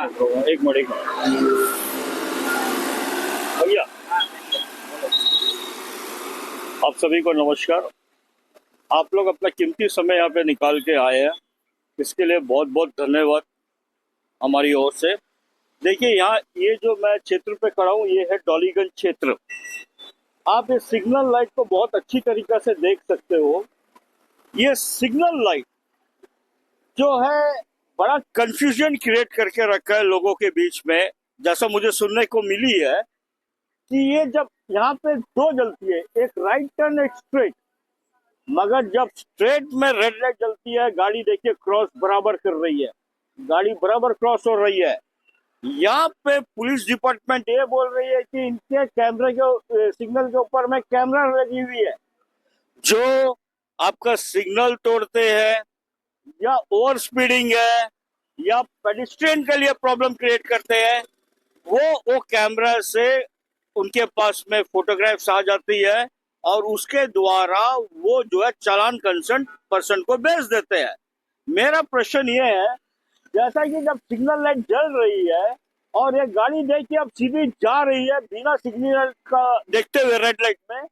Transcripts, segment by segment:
एक मिनट एक मिनट भैया, आप सभी को नमस्कार। आप लोग अपना कीमती समय यहाँ पे निकाल के आए हैं, इसके लिए बहुत बहुत धन्यवाद हमारी ओर से। देखिए, यहाँ ये जो मैं क्षेत्र पे खड़ा हूँ, ये है डॉलीगंज क्षेत्र। आप इस सिग्नल लाइट को बहुत अच्छी तरीके से देख सकते हो। ये सिग्नल लाइट जो है बड़ा कंफ्यूजन क्रिएट करके रखा है लोगों के बीच में। जैसा मुझे सुनने को मिली है कि ये जब यहाँ पे दो जलती है, एक राइट टर्न एक स्ट्रेट, मगर जब स्ट्रेट में रेड लाइट जलती है, गाड़ी देखिए क्रॉस बराबर कर रही है, गाड़ी बराबर क्रॉस हो रही है। यहाँ पे पुलिस डिपार्टमेंट ये बोल रही है कि इनके कैमरे के सिग्नल के ऊपर में कैमरा लगी हुई है, जो आपका सिग्नल तोड़ते हैं या ओवर स्पीडिंग है या पेडिस्ट्रियन के लिए प्रॉब्लम क्रिएट करते हैं, वो कैमरा से उनके पास में फोटोग्राफ्स आ जाती है और उसके द्वारा वो जो है चालान कंसर्न पर्सन को भेज देते हैं। मेरा प्रश्न ये है, जैसा कि जब सिग्नल लाइट जल रही है और ये गाड़ी देख के अब सीधी जा रही है बिना सिग्नल का देखते हुए रेड लाइट में,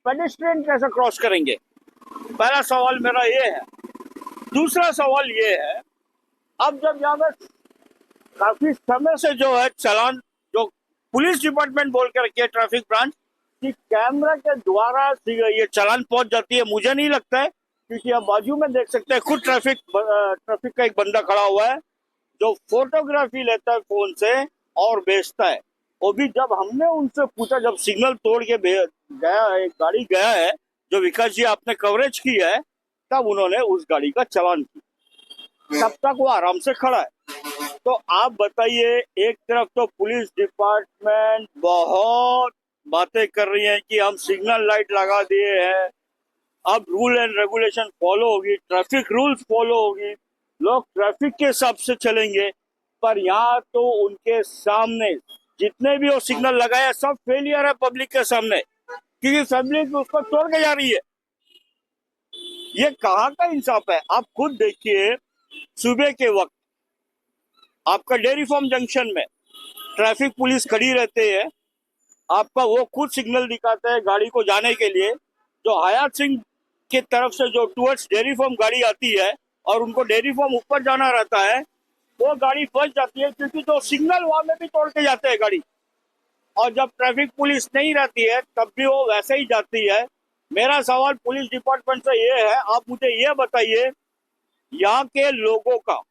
पेडेस्ट्रियन कैसे क्रॉस करेंगे? पहला सवाल मेरा ये है। दूसरा सवाल ये है, अब जब यहाँ पे काफी समय से जो है चालान, जो पुलिस डिपार्टमेंट बोल के रखी है ट्रैफिक ब्रांच, कि कैमरा के द्वारा ये चालान पहुंच जाती है, मुझे नहीं लगता है। क्योंकि आप बाजू में देख सकते हैं, खुद ट्रैफिक का एक बंदा खड़ा हुआ है जो फोटोग्राफी लेता है फोन से और भेजता है। वो भी जब हमने उनसे पूछा, जब सिग्नल तोड़ के गया है, गाड़ी गया है, जो विकास जी आपने कवरेज की है, तब उन्होंने उस गाड़ी का चालान किया। तब तक वो आराम से खड़ा है। तो आप बताइए, एक तरफ तो पुलिस डिपार्टमेंट बहुत बातें कर रही है कि हम सिग्नल लाइट लगा दिए हैं, अब रूल एंड रेगुलेशन फॉलो होगी, ट्रैफिक रूल्स फॉलो होगी, लोग ट्रैफिक के हिसाब से चलेंगे। पर यहाँ तो उनके सामने जितने भी वो सिग्नल लगाए सब फेलियर है पब्लिक के सामने, क्योंकि पब्लिक उसको तोड़ के जा रही है। ये कहाँ का इंसाफ है? आप खुद देखिए, सुबह के वक्त आपका डेयरी फार्म जंक्शन में ट्रैफिक पुलिस खड़ी रहते हैं, आपका वो खुद सिग्नल दिखाते हैं गाड़ी को जाने के लिए। जो हयात सिंह की तरफ से जो टुवर्ड्स डेयरी फार्म गाड़ी आती है और उनको डेयरी फार्म ऊपर जाना रहता है, वो गाड़ी फंस जाती है, क्योंकि जो सिग्नल वहां में भी तोड़ के जाते हैं गाड़ी। और जब ट्रैफिक पुलिस नहीं रहती है तब भी वो वैसे ही जाती है। मेरा सवाल पुलिस डिपार्टमेंट से ये है, आप मुझे ये बताइए, यहाँ के लोगों का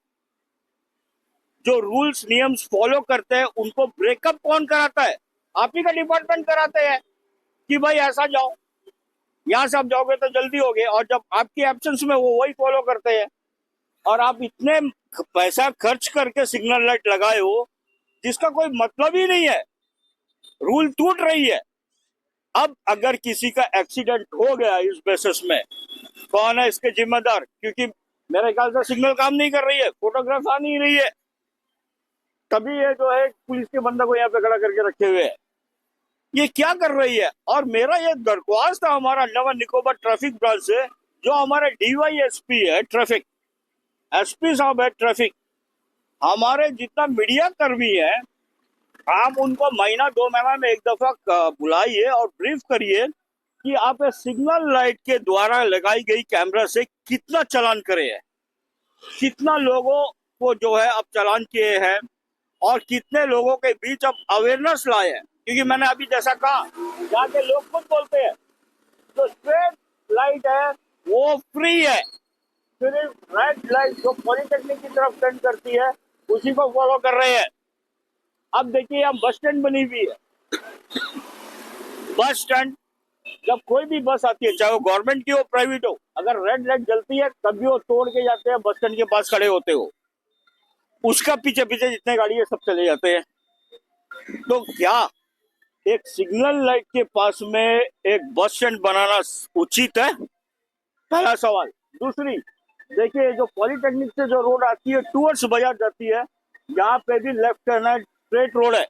जो रूल्स नियम्स फॉलो करते हैं उनको ब्रेकअप कौन कराता है? आप ही का डिपार्टमेंट कराते हैं कि भाई ऐसा जाओ, यहाँ से आप जाओगे तो जल्दी होगे, और जब आपकी एब्सेंस में वो वही फॉलो करते हैं। और आप इतने पैसा खर्च करके सिग्नल लाइट लगाए हो जिसका कोई मतलब ही नहीं है, रूल टूट रही है। अब अगर किसी का एक्सीडेंट हो गया इस बेसिस में, कौन है इसके जिम्मेदार? क्योंकि मेरे ख्याल से सिग्नल काम नहीं कर रही है, फोटोग्राफ आ नहीं रही है, तभी ये जो है पुलिस के बंदा को यहाँ पे खड़ा करके रखे हुए है। ये क्या कर रही है? और मेरा ये दरख्वास्त था हमारा अंडमान निकोबार ट्रैफिक ब्रांच से, जो हमारे डीवाईएसपी है ट्रैफिक, एसपी साहब है ट्रैफिक, हमारे जितना मीडिया कर्मी है, आप उनको महीना 2 महीना में एक दफा बुलाइए और ब्रीफ करिए कि आप सिग्नल लाइट के द्वारा लगाई गई कैमरा से कितना चालान करे हैं, कितना लोगों को जो है अब चालान किए हैं, और कितने लोगों के बीच अब अवेयरनेस लाए हैं। क्योंकि मैंने अभी जैसा कहा, यहाँ के लोग खुद बोलते हैं जो स्ट्रेट लाइट है वो फ्री है, सिर्फ रेड लाइट जो पॉलिटेक्निक की तरफ टर्न करती है उसी को फॉलो कर रहे हैं। अब देखिए, हम बस स्टैंड बनी हुई है, बस स्टैंड जब कोई भी बस आती है, चाहे वो गवर्नमेंट की हो प्राइवेट हो, अगर रेड लाइट जलती है तब भी वो तोड़ के जाते हैं, बस स्टैंड के पास खड़े होते हो, उसका पीछे पीछे जितने गाड़ी है सब चले जाते हैं। तो क्या एक सिग्नल लाइट के पास में एक बस स्टैंड बनाना उचित है? पहला सवाल। दूसरी, देखिए जो पॉलिटेक्निक से जो रोड आती है टूवर्ड्स बाजार जाती है, यहाँ पे भी लेफ्ट टर्न है, स्ट्रेट रोड है,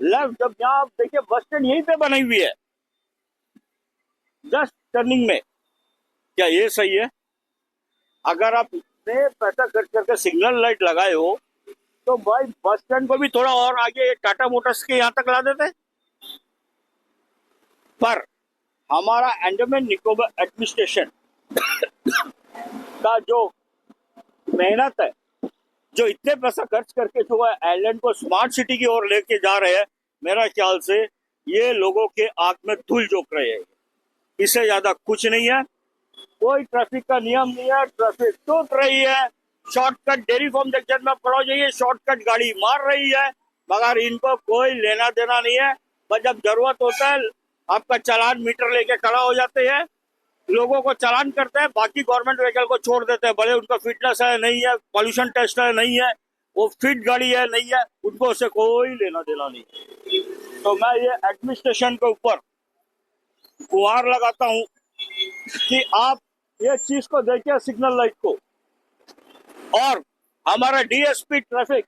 लेफ्ट। जब यहाँ आप देखिए बस स्टैंड यहीं पे बनी हुई है, जस्ट टर्निंग में, क्या ये सही है? अगर आप इतने पैसा खर्च करके सिग्नल लाइट लगाए हो, तो भाई बस स्टैंड को भी थोड़ा और आगे टाटा मोटर्स के यहाँ तक ला देते। पर हमारा अंडमान निकोबार एडमिनिस्ट्रेशन का जो मेहनत है, जो इतने पैसा खर्च करके जो है आइलैंड को स्मार्ट सिटी की ओर लेके जा रहे हैं, मेरा ख्याल से ये लोगों के आंख में धूल झोंक रहे हैं। इससे ज्यादा कुछ नहीं है। कोई ट्रैफिक का नियम नहीं है, ट्रैफिक टूट रही है। शॉर्टकट डेयरी फार्म जंक्शन में खड़ा हो जाइए, शॉर्टकट गाड़ी मार रही है, मगर इनको कोई लेना देना नहीं है। बस जब जरूरत होता है आपका चालान मीटर लेके खड़ा हो जाते हैं, लोगों को चालान करते हैं, बाकी गवर्नमेंट व्हीकल को छोड़ देते हैं। भले उनका फिटनेस है नहीं है, पॉल्यूशन टेस्ट है नहीं है, वो फिट गाड़ी है नहीं है, उनको उससे कोई लेना देना नहीं। तो मैं ये एडमिनिस्ट्रेशन के ऊपर गुहार लगाता हूँ कि आप ये चीज को देखिए, सिग्नल लाइट को, और हमारा डीएसपी ट्रैफिक,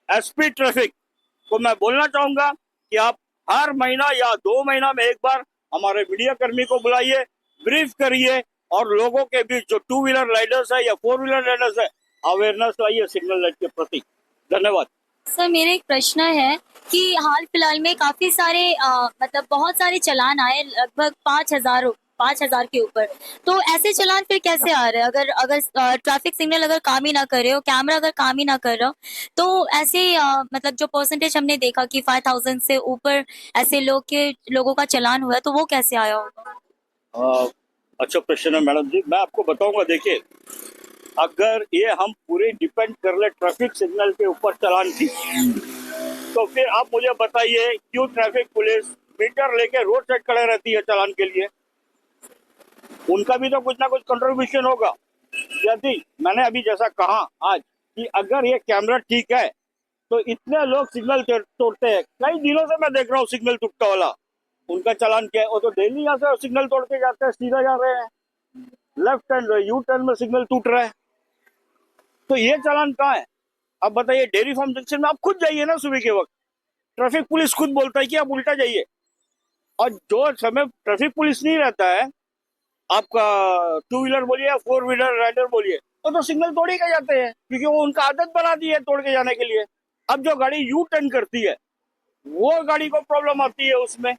एसपी ट्रैफिक को मैं बोलना चाहूंगा कि आप हर महीना या 2 महीना में एक बार हमारे मीडिया कर्मी को बुलाइए, ब्रीफ करिए, और लोगों के बीच जो 2 व्हीलर राइडर्स है या 4 व्हीलर राइडर्स है, अवेयरनेस लाइए सिग्नल लाइट के प्रति। धन्यवाद। सर, मेरा एक प्रश्न है कि हाल फिलहाल में काफी सारे मतलब बहुत सारे चालान आए, लगभग 5,000 के ऊपर। तो ऐसे चालान फिर कैसे आ रहे हैं? अगर अगर ट्रैफिक सिग्नल अगर काम ही ना कर रहे हो, कैमरा अगर काम ही ना कर रहा हो, तो ऐसे मतलब जो परसेंटेज हमने देखा कि 5,000 से ऊपर ऐसे लोगों का चालान हुआ है, तो वो कैसे आया होगा? अच्छा प्रश्न है मैडम जी, मैं आपको बताऊंगा। देखिए, अगर ये हम पूरे डिपेंड कर ले ट्रैफिक सिग्नल के ऊपर चालान की, तो फिर आप मुझे बताइए क्यों ट्रैफिक पुलिस मीटर लेके रोड साइड खड़े रहती है चालान के लिए? उनका भी तो कुछ ना कुछ कंट्रीब्यूशन होगा। यदि मैंने अभी जैसा कहा आज कि अगर ये कैमरा ठीक है तो इतने लोग सिग्नल तोड़ते हैं, कई दिनों से मैं देख रहा हूँ सिग्नल टूटता वाला, उनका चालान क्या है? वो तो डेली यहाँ से सिग्नल तोड़ के जाते हैं, सीधा जा रहे हैं, लेफ्ट टर्न यू टर्न में सिग्नल टूट रहा है, तो ये चालान कहाँ है? अब बताइए, डेयरी फार्म जंक्शन में आप खुद जाइए ना सुबह के वक्त, ट्रैफिक पुलिस खुद बोलता है कि आप उल्टा जाइए, और जो समय ट्रैफिक पुलिस नहीं रहता है, आपका 2 व्हीलर बोलिए या 4 व्हीलर राइडर बोलिए, तो सिग्नल तोड़ के जाते हैं, क्योंकि वो उनका आदत बना दी है तोड़ के जाने के लिए। अब जो गाड़ी यू टर्न करती है वो गाड़ी को प्रॉब्लम आती है उसमें।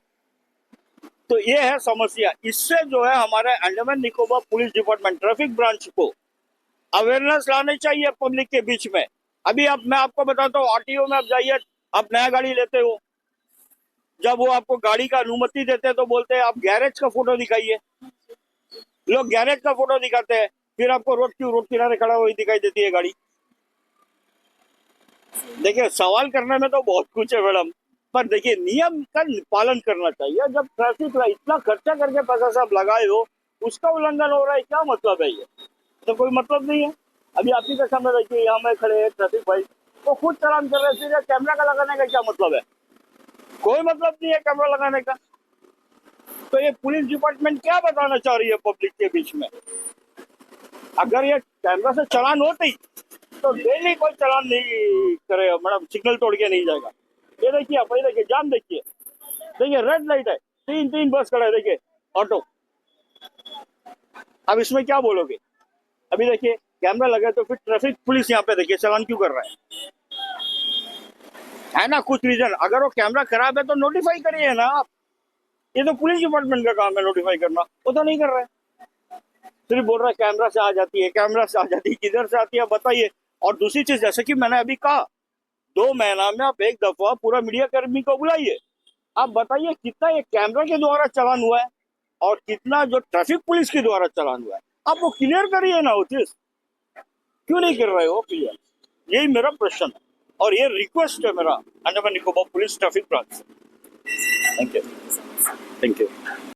तो ये है समस्या। इससे जो है हमारे Andaman Nicobar police department traffic branch को अवेयरनेस लाने चाहिए पब्लिक के बीच में। अभी मैं आपको बताता हूँ, आरटीओ में आप जाइए, आप नया गाड़ी लेते हो, जब वो आपको गाड़ी का अनुमति देते हैं तो बोलते हैं आप गैरेज का फोटो दिखाइए। लोग गैरेज का फोटो दिखाते हैं, फिर आपको रोड किनारे खड़ा हुई दिखाई देती है गाड़ी। देखिए, सवाल करने में तो बहुत कुछ है मैडम, पर देखिए नियम का पालन करना चाहिए। जब ट्रैफिक इतना खर्चा करके पैसा सब लगाए हो, उसका उल्लंघन हो रहा है, क्या मतलब है? ये तो कोई मतलब नहीं है। अभी आप ही के सामने देखिए, यहाँ में खड़े हैं ट्रैफिक भाई, वो खुद चालान कर रहे हैं, कैमरा का लगाने का क्या मतलब है? कोई मतलब नहीं है कैमरा लगाने का। तो ये पुलिस डिपार्टमेंट क्या बताना चाह रही है पब्लिक के बीच में? अगर ये कैमरा से चालान होती तो डेली कोई चालान नहीं करेगा मैडम, सिग्नल तोड़ के नहीं जाएगा। ये देखिए, आप देखिए, जाम देखिए, देखिए रेड लाइट है, 3 बस खड़ा है, देखिए ऑटो। अब इसमें क्या बोलोगे? अभी देखिए कैमरा लगा तो फिर ट्रैफिक पुलिस यहाँ पे देखिए चालान क्यों कर रहा है ना? कुछ रीजन। अगर वो कैमरा खराब है तो नोटिफाई करिए ना आप। ये तो पुलिस डिपार्टमेंट का काम है नोटिफाई करना, वो तो नहीं कर रहा है, सिर्फ बोल रहा है कैमरा से आ जाती है, कैमरा से आ जाती है। किधर से आती है बताइए? और दूसरी चीज, जैसे कि मैंने अभी कहा, 2 महीना में आप एक दफा पूरा मीडिया कर्मी को बुलाइए, आप बताइए कितना ये कैमरा के द्वारा चालान हुआ है और कितना जो ट्रैफिक पुलिस के द्वारा चालान हुआ है। आप वो क्लियर करिए ना, वो चीज क्यों नहीं कर रहे हो क्लियर? यही मेरा प्रश्न है और ये रिक्वेस्ट है मेरा Andaman Nicobar police traffic branch से। Thank you.